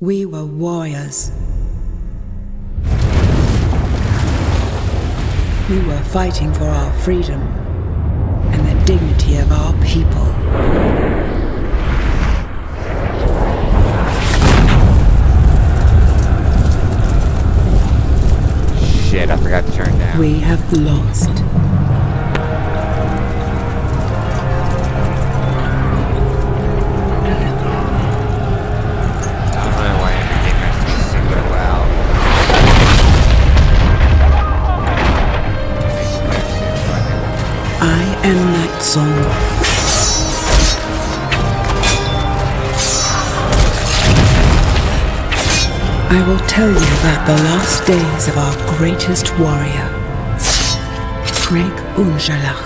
We were warriors. We were fighting for our freedom and the dignity of our people. Shit, I forgot to turn down. We have lost. And that song. I will tell you about the last days of our greatest warrior, Greg Unjalach,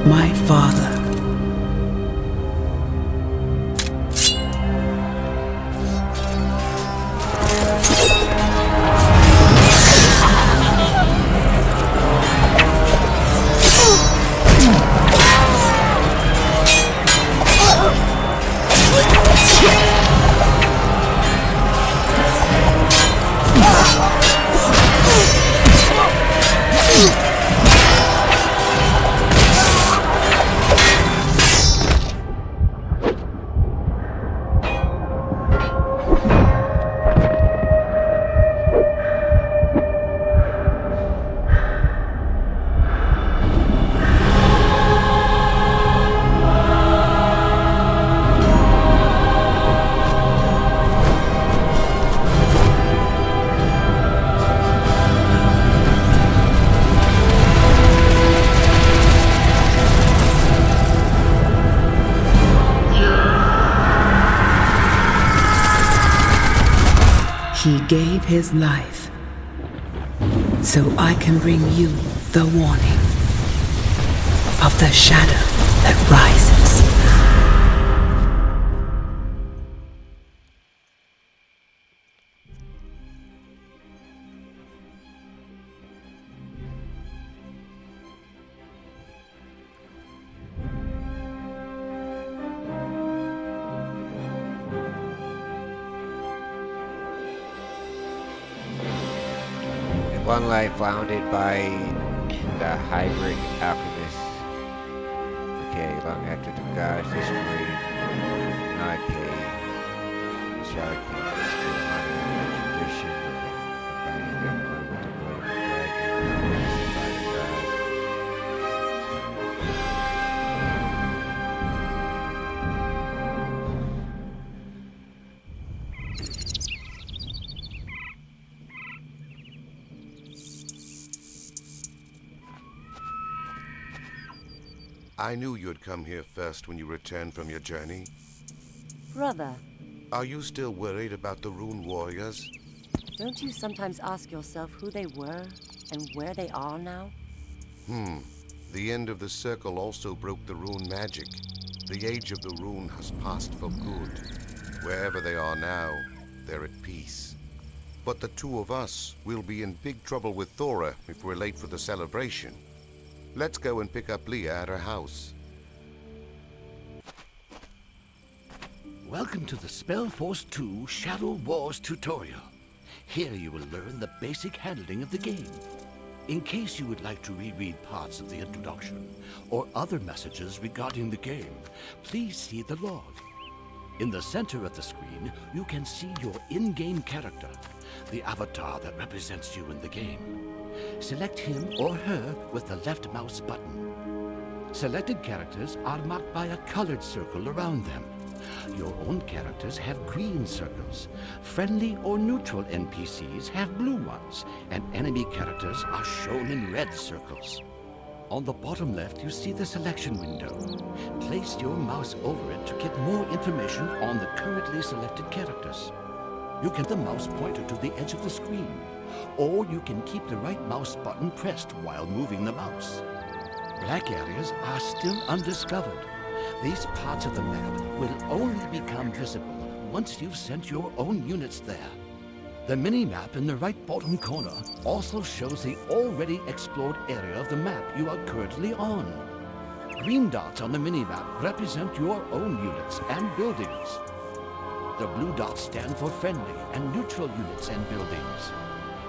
my father. He gave his life so I can bring you the warning of the shadow that rises. One life founded by the hybrid alchemist. Okay, long after the gods destroyed Nike, Shadow King is still honoring the tradition of combining their blood with the blood of the dragon raised by the gods. I knew you'd come here first when you returned from your journey. Brother. Are you still worried about the Rune Warriors? Don't you sometimes ask yourself who they were and where they are now? The end of the circle also broke the Rune magic. The age of the Rune has passed for good. Wherever they are now, they're at peace. But the two of us will be in big trouble with Thora if we're late for the celebration. Let's go and pick up Leah at her house. Welcome to the Spellforce 2 Shadow Wars tutorial. Here you will learn the basic handling of the game. In case you would like to reread parts of the introduction or other messages regarding the game, please see the log. In the center of the screen, you can see your in-game character, the avatar that represents you in the game. Select him or her with the left mouse button. Selected characters are marked by a colored circle around them. Your own characters have green circles. Friendly or neutral NPCs have blue ones, and enemy characters are shown in red circles. On the bottom left, you see the selection window. Place your mouse over it to get more information on the currently selected characters. You can the mouse pointer to the edge of the screen, or you can keep the right mouse button pressed while moving the mouse. Black areas are still undiscovered. These parts of the map will only become visible once you've sent your own units there. The mini-map in the right bottom corner also shows the already explored area of the map you are currently on. Green dots on the mini-map represent your own units and buildings. The blue dots stand for friendly and neutral units and buildings,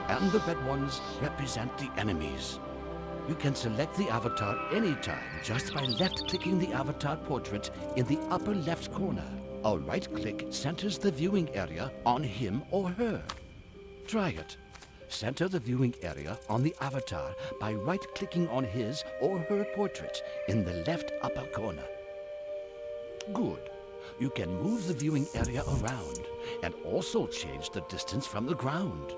and the red ones represent the enemies. You can select the avatar anytime just by left-clicking the avatar portrait in the upper left corner. A right-click centers the viewing area on him or her. Try it. Center the viewing area on the avatar by right-clicking on his or her portrait in the left upper corner. Good. You can move the viewing area around and also change the distance from the ground.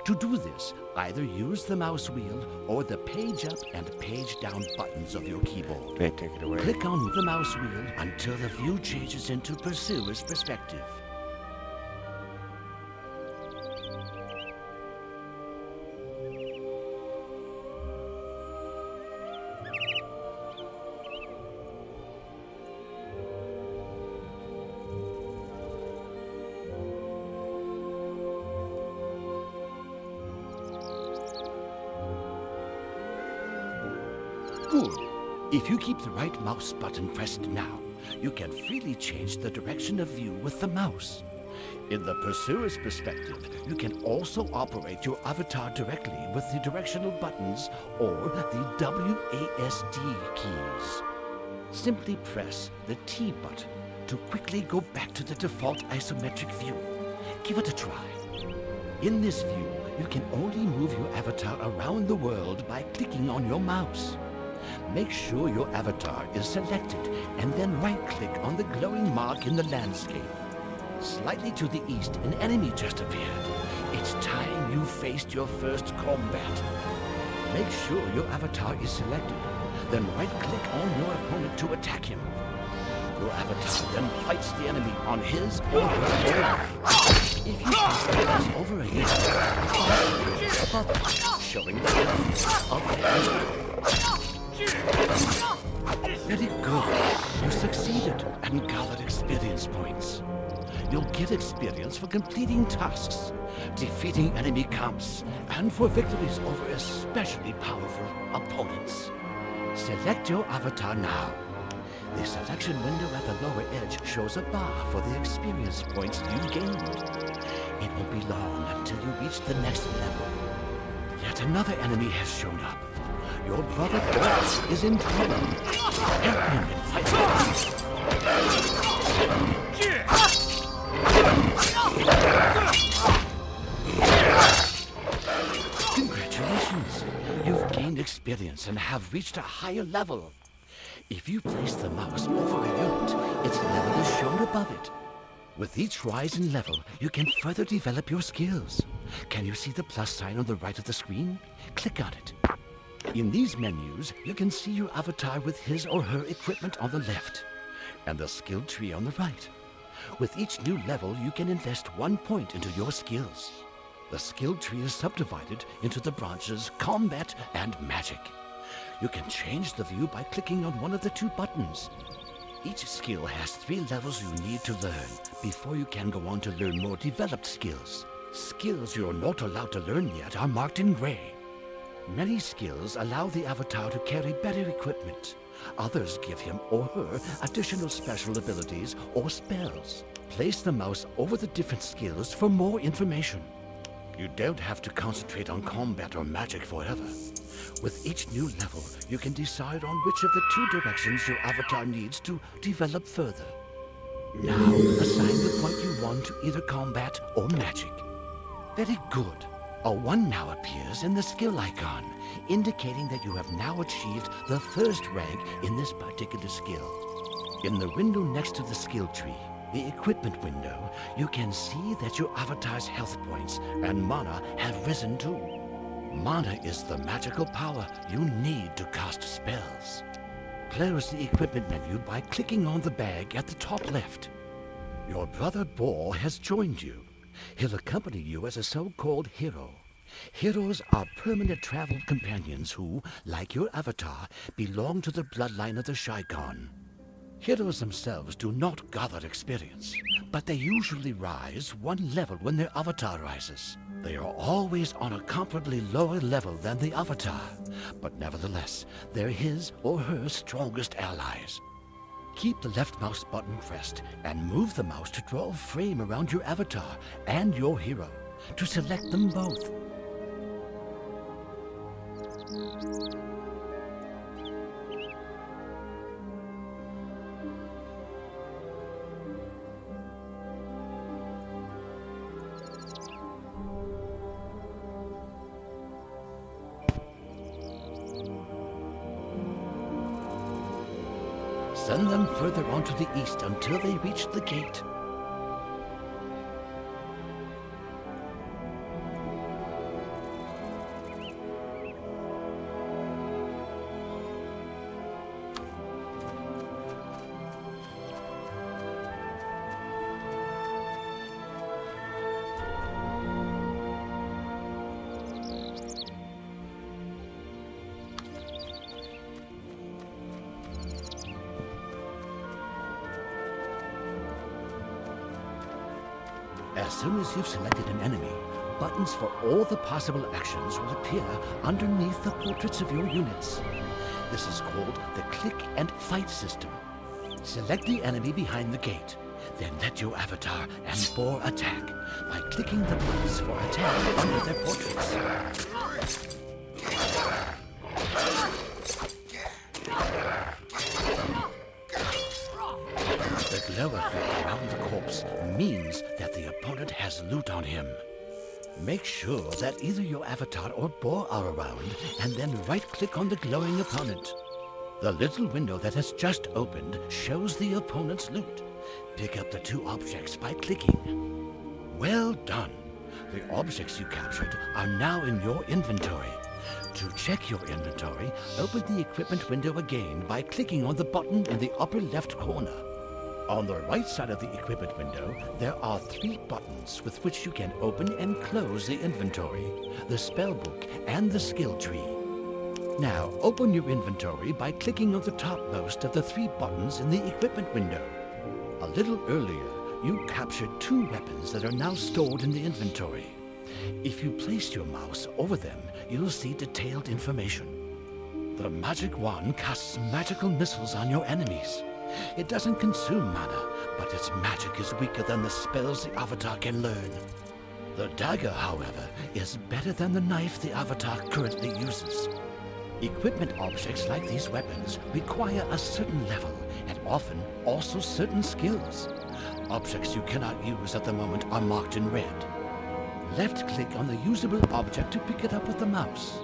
To do this, either use the mouse wheel or the page up and page down buttons of your keyboard. Okay, take it away. Click on the mouse wheel until the view changes into pursuer's perspective. Good. If you keep the right mouse button pressed now, you can freely change the direction of view with the mouse. In the pursuer's perspective, you can also operate your avatar directly with the directional buttons or the WASD keys. Simply press the T button to quickly go back to the default isometric view. Give it a try. In this view, you can only move your avatar around the world by clicking on your mouse. Make sure your avatar is selected and then right-click on the glowing mark in the landscape. Slightly to the east, an enemy just appeared. It's time you faced your first combat. Make sure your avatar is selected, then right-click on your opponent to attack him. Your avatar then fights the enemy on his or her turn. If you place the mouse over a unit, above it, showing the health of the enemy. Very good. You succeeded and gathered experience points. You'll get experience for completing tasks, defeating enemy camps, and for victories over especially powerful opponents. Select your avatar now. The selection window at the lower edge shows a bar for the experience points you've gained. It won't be long until you reach the next level. Yet another enemy has shown up. Your brother Boss is in trouble. Help him in fighting. Congratulations! You've gained experience and have reached a higher level. If you place the mouse over a unit, its level is shown above it. With each rise in level, you can further develop your skills. Can you see the plus sign on the right of the screen? Click on it. In these menus, you can see your avatar with his or her equipment on the left, and the skill tree on the right. With each new level, you can invest 1 point into your skills. The skill tree is subdivided into the branches Combat and Magic. You can change the view by clicking on one of the 2 buttons. Each skill has 3 levels you need to learn before you can go on to learn more developed skills. Skills you're not allowed to learn yet are marked in gray. Many skills allow the avatar to carry better equipment. Others give him or her additional special abilities or spells. Place the mouse over the different skills for more information. You don't have to concentrate on combat or magic forever. With each new level, you can decide on which of the 2 directions your avatar needs to develop further. Now, assign the point you want to either combat or magic. Very good. A 1 now appears in the skill icon, indicating that you have now achieved the 1st rank in this particular skill. In the window next to the skill tree, the equipment window, you can see that your avatar's health points and mana have risen too. Mana is the magical power you need to cast spells. Close the equipment menu by clicking on the bag at the top left. Your brother Ball has joined you. He'll accompany you as a so-called hero. Heroes are permanent travel companions who, like your avatar, belong to the bloodline of the Shaikan. Heroes themselves do not gather experience, but they usually rise 1 level when their avatar rises. They are always on a comparably lower level than the avatar, but nevertheless, they're his or her strongest allies. Keep the left mouse button pressed and move the mouse to draw a frame around your avatar and your hero to select them both. Send them further on to the east until they reach the gate. As soon as you've selected an enemy, buttons for all the possible actions will appear underneath the portraits of your units. This is called the click and fight system. Select the enemy behind the gate, then let your avatar and boar attack by clicking the buttons for attack under their portraits. The glow effect around the corpse means that the opponent has loot on him. Make sure that either your avatar or boar are around, and then right-click on the glowing opponent. The little window that has just opened shows the opponent's loot. Pick up the two objects by clicking. Well done! The objects you captured are now in your inventory. To check your inventory, open the equipment window again by clicking on the button in the upper left corner. On the right side of the equipment window, there are 3 buttons with which you can open and close the inventory, the spellbook, and the skill tree. Now, open your inventory by clicking on the topmost of the 3 buttons in the equipment window. A little earlier, you captured 2 weapons that are now stored in the inventory. If you place your mouse over them, you'll see detailed information. The magic wand casts magical missiles on your enemies. It doesn't consume mana, but its magic is weaker than the spells the avatar can learn. The dagger, however, is better than the knife the avatar currently uses. Equipment objects like these weapons require a certain level, and often also certain skills. Objects you cannot use at the moment are marked in red. Left-click on the usable object to pick it up with the mouse.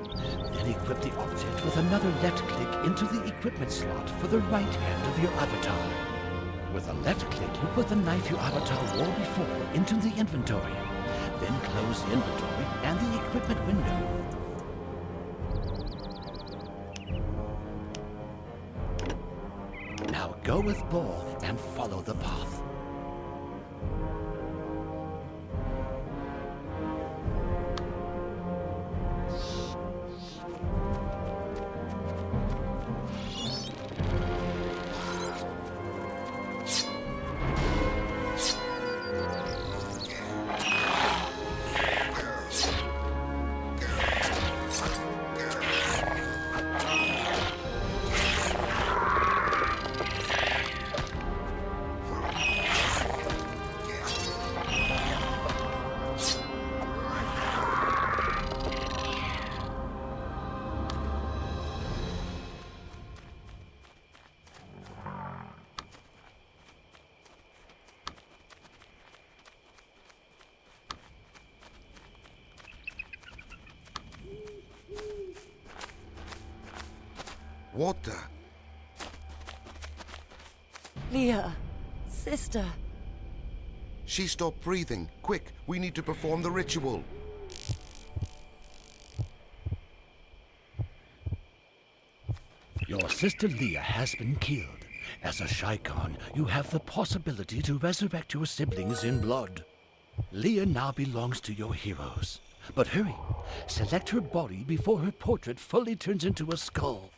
Then equip the object with another left-click into the equipment slot for the right hand of your avatar. With a left-click, you put the knife your avatar wore before into the inventory. Then close the inventory and the equipment window. Now go with boar and follow the path. What the? Leah, sister. She stopped breathing. Quick, we need to perform the ritual. Your sister Leah has been killed. As a Shikon, you have the possibility to resurrect your siblings in blood. Leah now belongs to your heroes. But hurry, select her body before her portrait fully turns into a skull.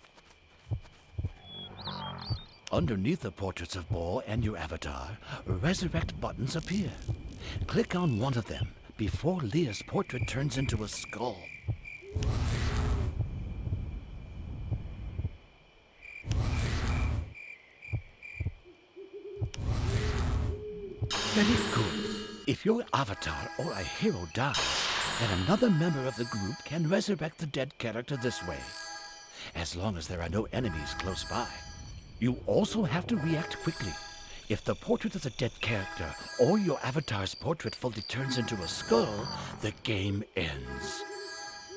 Underneath the portraits of Boar and your avatar, resurrect buttons appear. Click on one of them before Leah's portrait turns into a skull. Very good. If your avatar or a hero dies, then another member of the group can resurrect the dead character this way, as long as there are no enemies close by. You also have to react quickly. If the portrait of the dead character or your avatar's portrait fully turns into a skull, the game ends.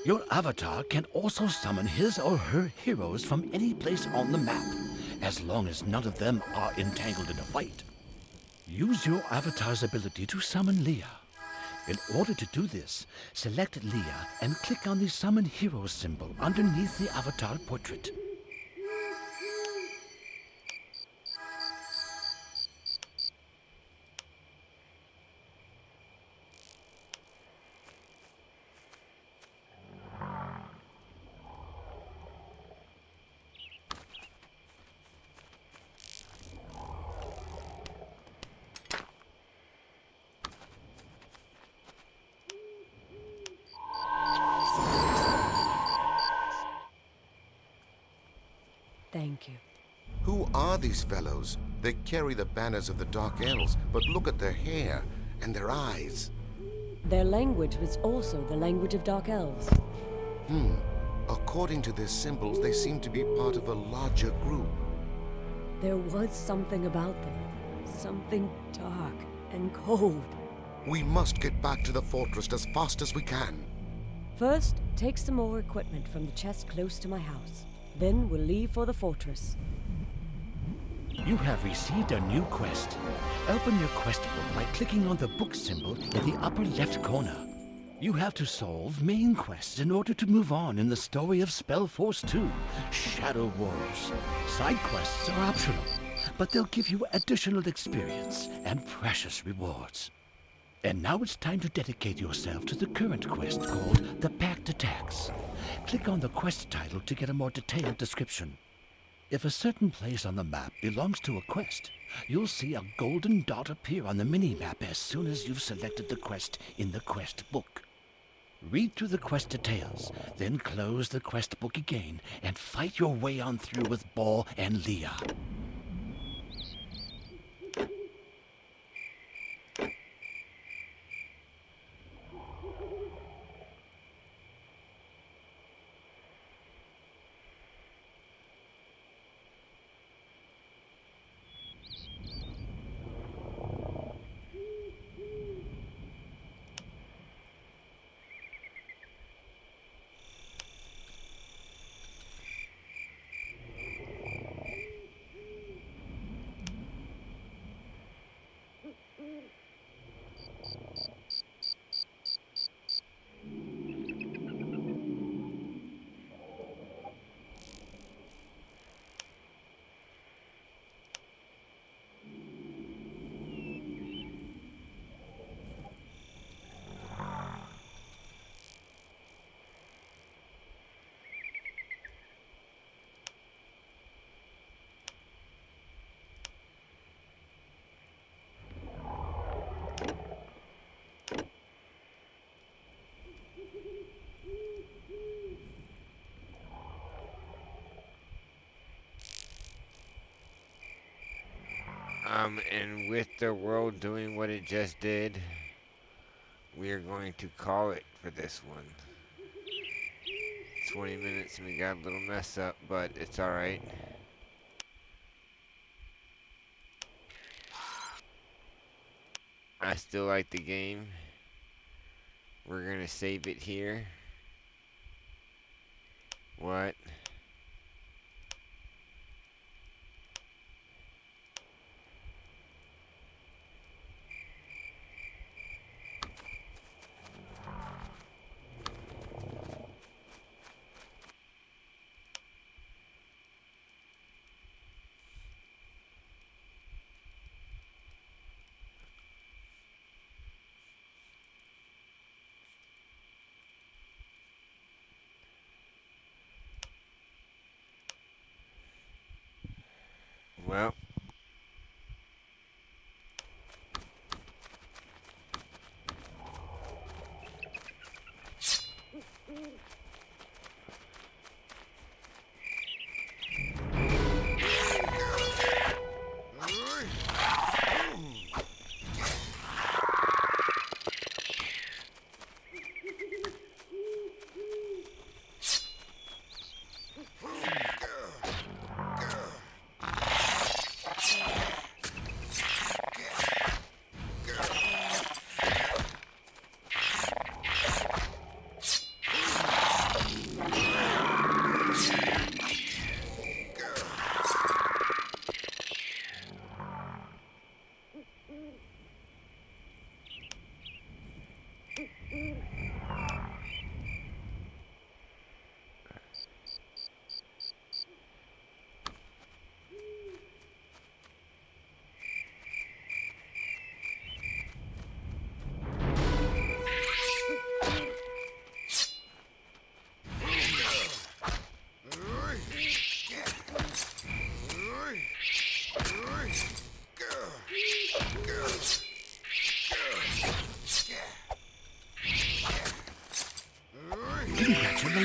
Your avatar can also summon his or her heroes from any place on the map, as long as none of them are entangled in a fight. Use your avatar's ability to summon Leah. In order to do this, select Leah and click on the Summon Hero symbol underneath the avatar portrait. Thank you. Who are these fellows? They carry the banners of the Dark Elves, but look at their hair and their eyes. Their language was also the language of Dark Elves. According to their symbols, they seem to be part of a larger group. There was something about them. Something dark and cold. We must get back to the fortress as fast as we can. First, take some more equipment from the chest close to my house. Then we'll leave for the fortress. You have received a new quest. Open your quest book by clicking on the book symbol in the upper left corner. You have to solve main quests in order to move on in the story of Spellforce 2, Shadow Wars. Side quests are optional, but they'll give you additional experience and precious rewards. And now it's time to dedicate yourself to the current quest called The Pact Attacks. Click on the quest title to get a more detailed description. If a certain place on the map belongs to a quest, you'll see a golden dot appear on the mini-map as soon as you've selected the quest in the quest book. Read through the quest details, then close the quest book again and fight your way on through with Ball and Leah. And with the world doing what it just did, we are going to call it for this one. 20 minutes and we got a little mess up, but it's alright. I still like the game. We're gonna save it here. What? Well,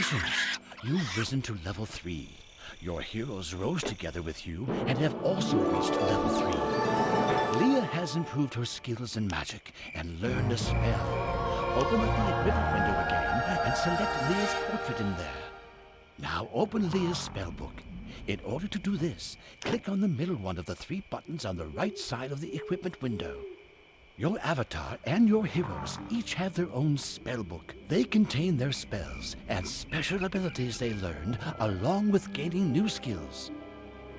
Congratulations! You've risen to level 3. Your heroes rose together with you and have also reached level 3. Leah has improved her skills in magic and learned a spell. Open up the equipment window again and select Leah's portrait in there. Now open Leah's spellbook. In order to do this, click on the middle one of the 3 buttons on the right side of the equipment window. Your avatar and your heroes each have their own spellbook. They contain their spells and special abilities they learned, along with gaining new skills.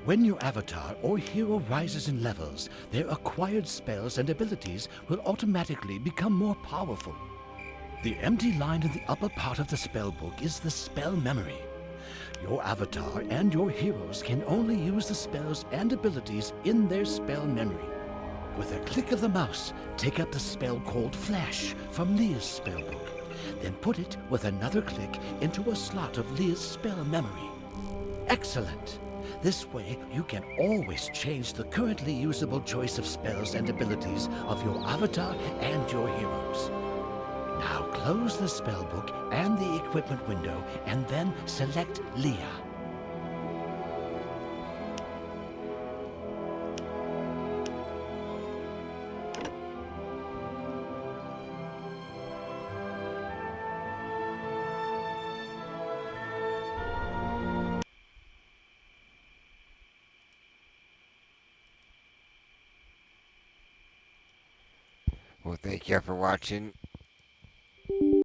When your avatar or hero rises in levels, their acquired spells and abilities will automatically become more powerful. The empty line in the upper part of the spellbook is the spell memory. Your avatar and your heroes can only use the spells and abilities in their spell memory. With a click of the mouse, take up the spell called Flash from Leah's spellbook. Then put it with another click into a slot of Leah's spell memory. Excellent! This way, you can always change the currently usable choice of spells and abilities of your avatar and your heroes. Now close the spellbook and the equipment window, and then select Leah. Well, thank you for watching.